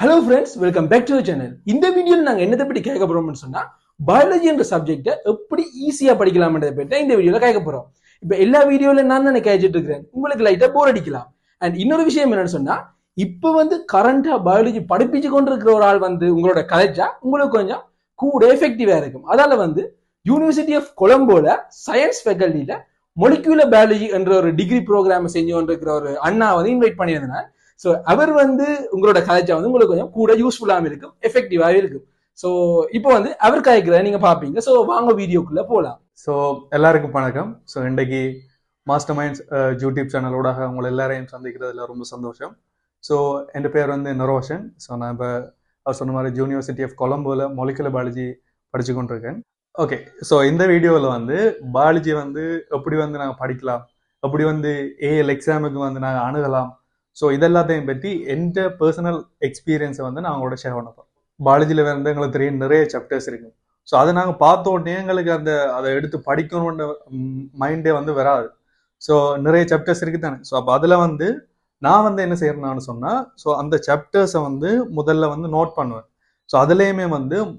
Hello friends, welcome back to channel. இந்த வீடியோவில் நாங்கள் என்னத்தை பற்றி கேட்க போறோம்னு சொன்னா, பயாலஜி என்ற சப்ஜெக்டை எப்படி ஈஸியா படிக்கலாம்ன்றதை பற்றி இந்த வீடியோல கேட்க போறோம். இப்போ எல்லா வீடியோல நான் தானே கேட்டுட்டு இருக்கிறேன், உங்களுக்கு லைட்டா போர் அடிக்கலாம். அண்ட் இன்னொரு விஷயம் என்னன்னு சொன்னா, இப்போ கரண்டா பயாலஜி படிப்பிச்சு கொண்டு இருக்கிற ஒரு ஆள் உங்களோட கலைச்சா உங்களுக்கு கொஞ்சம் கூட எஃபெக்டிவா இருக்கும். அதால யூனிவர்சிட்டி ஆஃப் கொலம்போல சயின்ஸ் ஃபேக்கல்ட்டியில மொலிகுலர் பயாலஜி என்ற ஒரு டிகிரி ப்ரோக்ராம் செஞ்சு கொண்டிருக்கிற ஒரு அண்ணா இன்வைட் பண்ணியிருந்தேன். ஸோ அவர் உங்களோட கலைச்சா உங்களுக்கு கொஞ்சம் கூட யூஸ்ஃபுல்லாகவும் இருக்கும், எஃபெக்டிவாகவும் இருக்கும். ஸோ இப்போ அவர் கலைக்கிற நீங்க பாப்பீங்க. ஸோ வாங்க வீடியோக்குள்ள போகலாம். ஸோ எல்லாருக்கும் வணக்கம். ஸோ இன்றைக்கு மாஸ்டர் மைண்ட்ஸ் யூடியூப் சேனலோட உங்களை எல்லாரையும் சந்திக்கிறதுல ரொம்ப சந்தோஷம். ஸோ என் பேர் நரோஷன். ஸோ நான் இப்போ அவர் சொன்ன மாதிரி யூனிவர்சிட்டி ஆஃப் கொலம்போல மொலிகுலர் பயாலஜி படிச்சு கொண்டிருக்கேன். ஓகே, ஸோ இந்த வீடியோவில் பயாலஜி எப்படி நாங்கள் படிக்கலாம், எப்படி ஏஎல் எக்ஸாமுக்கு நாங்கள் அணுகலாம், ஸோ இதெல்லாத்தையும் பற்றி எந்த பர்சனல் எக்ஸ்பீரியன்ஸை நான் அவங்களோட ஷேர் பண்ணப்போம். பயாலஜியில் எங்களுக்கு தெரியும் நிறைய சாப்டர்ஸ் இருக்கு. ஸோ அதை நாங்கள் பார்த்த உடனே எங்களுக்கு அதை எடுத்து படிக்கணுன்ற மைண்டே வராது. ஸோ நிறைய சாப்டர்ஸ் இருக்கு தானே. ஸோ அப்போ அதில் நான் என்ன செய்யறேன்னு சொன்னால், ஸோ அந்த சாப்டர்ஸை முதல்ல நோட் பண்ணுவேன். ஸோ அதுலேயுமே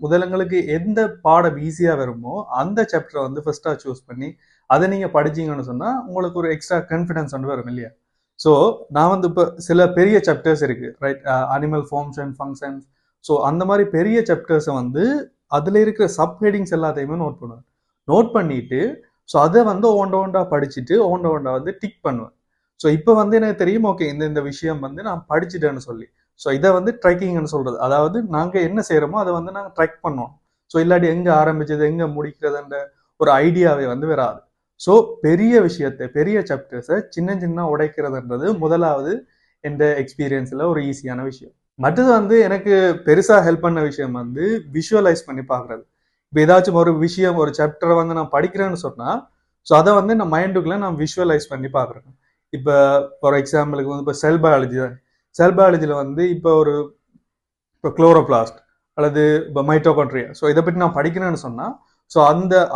முதலங்களுக்கு எந்த பாடம் ஈஸியாக வருமோ அந்த சாப்டரை ஃபர்ஸ்ட்டாக சூஸ் பண்ணி அதை நீங்கள் படிச்சீங்கன்னு சொன்னால் உங்களுக்கு ஒரு எக்ஸ்ட்ரா கான்ஃபிடன்ஸ் வரும் இல்லையா. ஸோ நான் இப்போ சில பெரிய சாப்டர்ஸ் இருக்கு, right, animal forms and functions. So அந்த மாதிரி பெரிய சாப்டர்ஸை அதில் இருக்கிற சப் ஹெடிங்ஸ் எல்லாத்தையுமே நோட் பண்ணுவேன். நோட் பண்ணிட்டு ஸோ அதை ஒண்டா படிச்சுட்டு ஒண்டா டிக் பண்ணுவேன். ஸோ இப்போ எனக்கு தெரியும், ஓகே இந்த விஷயம் நான் படிச்சுட்டேன்னு சொல்லி. ஸோ இதை ட்ரெக்கிங்னு சொல்றது, அதாவது நாங்கள் என்ன செய்யறோமோ அதை நாங்கள் ட்ரெக் பண்ணுவோம். ஸோ இல்லாட்டி எங்கே ஆரம்பிச்சது எங்கே முடிக்கிறதுன்ற ஒரு ஐடியாவே வராது. ஸோ பெரிய விஷயத்தை, பெரிய சாப்டர்ஸை சின்ன சின்ன உடைக்கிறதுன்றது முதலாவது எந்த எக்ஸ்பீரியன்ஸில் ஒரு ஈஸியான விஷயம். மற்றது எனக்கு பெருசாக ஹெல்ப் பண்ண விஷயம் விஷுவலைஸ் பண்ணி பார்க்குறது. இப்போ ஏதாச்சும் ஒரு விஷயம், ஒரு சாப்டரை நான் படிக்கிறேன்னு சொன்னால், ஸோ அதை நான் மைண்டுக்குள்ளே நான் விஷுவலைஸ் பண்ணி பார்க்குறேன். இப்போ ஃபார் எக்ஸாம்பிளுக்கு இப்போ செல் பயாலஜி தான். செல் பயாலஜியில் இப்போ குளோரோபிளாஸ்ட் அல்லது இப்போ மைட்டோகாண்ட்ரியா, ஸோ இதை பற்றி நான் படிக்கிறேன்னு சொன்னால், ஸோ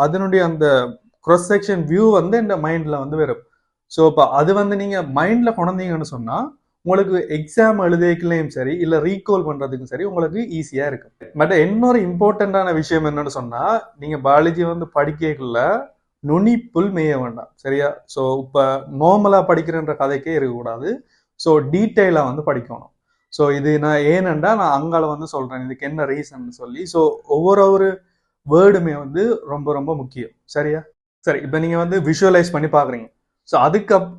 அதனுடைய அந்த க்ராஸ் செக்ஷன் வியூ இந்த மைண்ட்ல வரும். ஸோ இப்போ அது நீங்க மைண்ட்ல கொண்டீங்கன்னு சொன்னா உங்களுக்கு எக்ஸாம் எழுதிக்கலையும் சரி, இல்ல ரீகால் பண்றதுக்கும் சரி உங்களுக்கு ஈஸியா இருக்கும். பட் இன்னொரு இம்பார்ட்டன்டான விஷயம் என்னன்னு சொன்னா, நீங்க பயாலஜி படிக்கல நுனிப்புல் மேய வேண்டாம், சரியா. ஸோ இப்போ நார்மலா படிக்கிறன்ற கதைக்கே இருக்கக்கூடாது. ஸோ டீட்டெயிலா படிக்கணும். ஸோ இது நான் ஏனென்றா நான் அங்கால சொல்றேன் இதுக்கு என்ன ரீசன் சொல்லி. ஸோ ஒவ்வொரு வேர்டுமே ரொம்ப ரொம்ப முக்கியம், சரியா. சரி, இப்போ நீங்கள் விஷுவலைஸ் பண்ணி பார்க்குறீங்க. ஸோ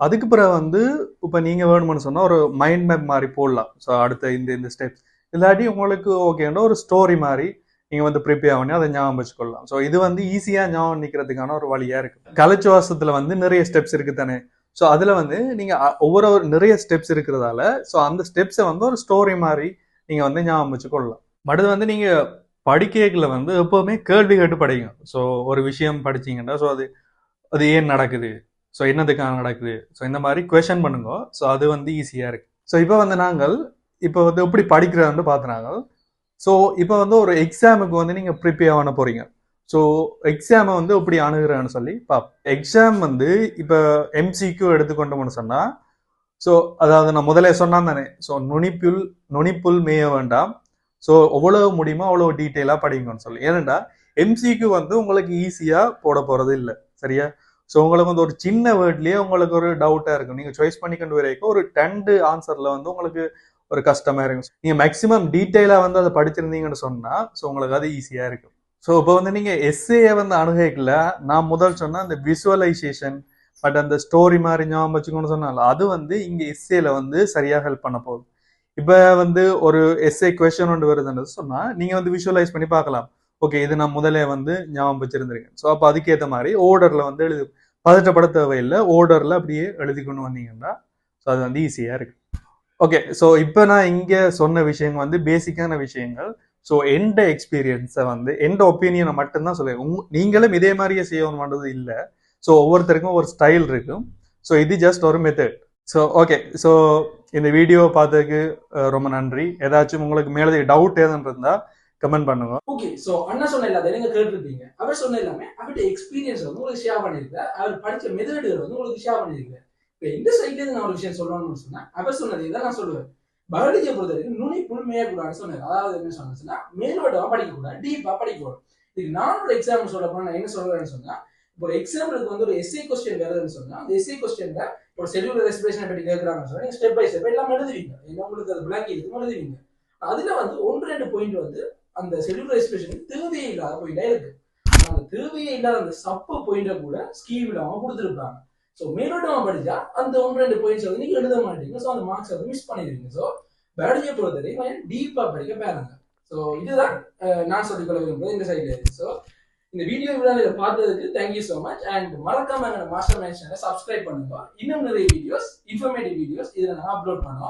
அதுக்கு பிறகு இப்போ நீங்கள் வேணும்னு சொன்னால் ஒரு மைண்ட் மேப் மாதிரி போடலாம். ஸோ அடுத்த இந்த ஸ்டெப்ஸ் இல்லாட்டி உங்களுக்கு ஓகேன்னா ஒரு ஸ்டோரி மாதிரி நீங்கள் ப்ரிப்பேர் பண்ணி அதை ஞாபகம் வச்சுக்கொள்ளலாம். ஸோ இது ஈஸியாக ஞாபகம் நிற்கிறதுக்கான ஒரு வழியாக இருக்குது. கலைச்சுவாசத்தில் நிறைய ஸ்டெப்ஸ் இருக்குது தானே. ஸோ அதில் நீங்கள் ஒவ்வொரு நிறைய ஸ்டெப்ஸ் இருக்கிறதால ஸோ அந்த ஸ்டெப்ஸை ஒரு ஸ்டோரி மாதிரி நீங்கள் ஞாபகம் வச்சுக்கொள்ளலாம். அடுத்து நீங்கள் படிக்கைகளை எப்பவுமே கேள்வி கேட்டு படிங்க. ஸோ ஒரு விஷயம் படிச்சீங்கன்னா ஸோ அது ஏன் நடக்குது, ஸோ என்னதுக்காக நடக்குது, ஸோ இந்த மாதிரி கொஸ்டின் பண்ணுங்க. ஸோ அது ஈஸியா இருக்கு. ஸோ இப்போ நாங்கள் இப்போ எப்படி படிக்கிறோம்னு பார்த்துனாங்க. ஸோ இப்போ ஒரு எக்ஸாமுக்கு நீங்க ப்ரிப்பேர் பண்ண போறீங்க. ஸோ எக்ஸாமை எப்படி அணுகிறேன்னு சொல்லி பார்ப்போம். எக்ஸாம் இப்போ எம்சிக்யூ எடுத்துக்கொண்டோம்னு சொன்னா, ஸோ அதாவது நான் முதல்ல சொன்னா தானே, ஸோ நுனிப்புல் மேய வேண்டாம், ஸோ எவ்வளவு முடியுமோ அவ்வளவு டீட்டெயிலா படிங்கன்னு சொல்லி. ஏன்னா எம்சிக்கு உங்களுக்கு ஈஸியா போட போறது இல்லை, சரியா. ஸோ உங்களுக்கு ஒரு சின்ன வேர்ட்லயே உங்களுக்கு ஒரு டவுட்டா இருக்கும். நீங்க சாய்ஸ் பண்ணிக்கொண்டு வரைக்கும் ஒரு 10 ஆன்சர்ல உங்களுக்கு ஒரு கஷ்டமா இருக்கும். நீங்க மேக்சிமம் டீட்டெயிலா அதை படிச்சிருந்தீங்கன்னு சொன்னா ஸோ உங்களுக்கு அது ஈஸியா இருக்கும். ஸோ இப்போ நீங்க எஸ்ஏ அணுகைக்கல நான் முதல் சொன்னா அந்த விசுவலைசேஷன் பட் அந்த ஸ்டோரி மாதிரி ஞாபகம் வச்சுக்கணும்னு சொன்னால அது இங்க எஸ்ஏல சரியா ஹெல்ப் பண்ண போகுது. இப்போ ஒரு எஸ்ஏ கொஸ்டின் ஒன்று வருதுன்னு சொன்னா நீங்க விஷுவலைஸ் பண்ணி பார்க்கலாம். ஓகே, இது நான் முதலே ஞாபகம் வச்சிருந்திருக்கேன். ஸோ அப்போ அதுக்கேற்ற மாதிரி ஓர்டர்ல எழுதி பதற்றப்பட தேவையில்லை, ஓர்டர்ல அப்படியே எழுதி கொண்டு வந்தீங்கன்னா ஸோ அது ஈஸியா இருக்கு. ஓகே, ஸோ இப்போ நான் இங்க சொன்ன விஷயங்கள் பேசிக்கான விஷயங்கள். ஸோ எந்த எக்ஸ்பீரியன்ஸை எந்த ஒப்பீனியனை மட்டும்தான் சொல்லுவேன். நீங்களும் இதே மாதிரியே செய்யணும்ன்றது இல்லை. ஸோ ஒவ்வொருத்தருக்கும் ஒரு ஸ்டைல் இருக்கும். ஸோ இது ஜஸ்ட் ஒரு மெத்தட். ஸோ ஓகே, ஸோ இந்த வீடியோ பார்த்ததுக்கு ரொம்ப நன்றி. ஏதாச்சும் உங்களுக்கு மேலே டவுட் ஏதுன்னு இருந்தா கமெண்ட் பண்ணுங்க. ஓகே, ஸோ அண்ணா சொன்ன எல்லாத்தையும் நீங்க கேட்டுருப்பீங்க. அவர் சொன்ன எல்லாமே அவருடைய எக்ஸ்பீரியன்ஸ் உங்களுக்கு ஷேர் பண்ணியிருக்காரு. அவர் படிச்ச மெத்தடுகள் உங்களுக்கு ஷேர் பண்ணியிருக்காரு. இப்போ இந்த சைட்ல நான் ஒரு விஷயம் சொல்லணும்னு சொன்னா அவர் சொன்னதை தான் நான் சொல்லுவேன். பயாலஜியை பொறுத்த வரைக்கும் நுனிப்புள் மேற்கூடாதுன்னு சொன்னார். அதாவது என்ன சொன்னா மேலோட்டமா படிக்கக்கூடாது, டீப்பா படிக்கக்கூடாது. இதுக்கு நான் ஒரு எக்ஸாம்பிள் சொல்ல போனா நான் என்ன சொல்றேன்னு சொன்னா, இப்போ எக்ஸாம்பிளுக்கு வந்து ஒரு எஸ்ஏ கொஸ்டின் வருதுன்னு சொன்னா அந்த எஸ்ஏ கொஸ்டின்ல ஒரு செல்லுலர் ரெஸ்பிரேஷனை பற்றி கேட்கறாங்கன்னு சொன்னா நீங்க ஸ்டெப் பை ஸ்டெப் எல்லாம் எழுதுவீங்க, ஏன்னா உங்களுக்கு அது விளக்கி இருக்கும் எழுதுவீங்க. அதுல வந்து 1-2 பாயிண்ட் வந்து அந்த செல்லுலர் ரெஸ்பிரேஷனுக்கு தேவையே இல்லாத பாயிண்டா இருக்கு. அந்த தேவையே இல்லாத அந்த சப்பு பாயிண்ட கூட ஸ்கீம் இல்லாம கொடுத்துருப்பாங்க. ஸோ மேலோட்டமா படிச்சா அந்த 1-2 பாயிண்ட்ஸ் வந்து நீங்க எழுத மாட்டீங்க. ஸோ அந்த மார்க்ஸ் வந்து மிஸ் பண்ணிடுவீங்க. ஸோ பயாலஜியை பொறுத்தவரைக்கும் டீப்பா படிக்க பாருங்க. ஸோ இதுதான் நான் சொல்லிக்கொள்ள விரும்புறது இந்த சைட்ல இருக்கு. ஸோ இந்த வீடியோ பார்த்ததுக்கு தேங்க்யூ ஸோ மச். அண்ட் மறக்காம எங்களோட மாஸ்டர் மைண்ட் சேனலை சப்ஸ்கிரைப் பண்ணுங்க. இன்னும் நிறைய வீடியோஸ், இன்ஃபர்மேட்டிவ் வீடியோஸ் இதில் நாங்கள் அப்லோட் பண்ணுவோம்.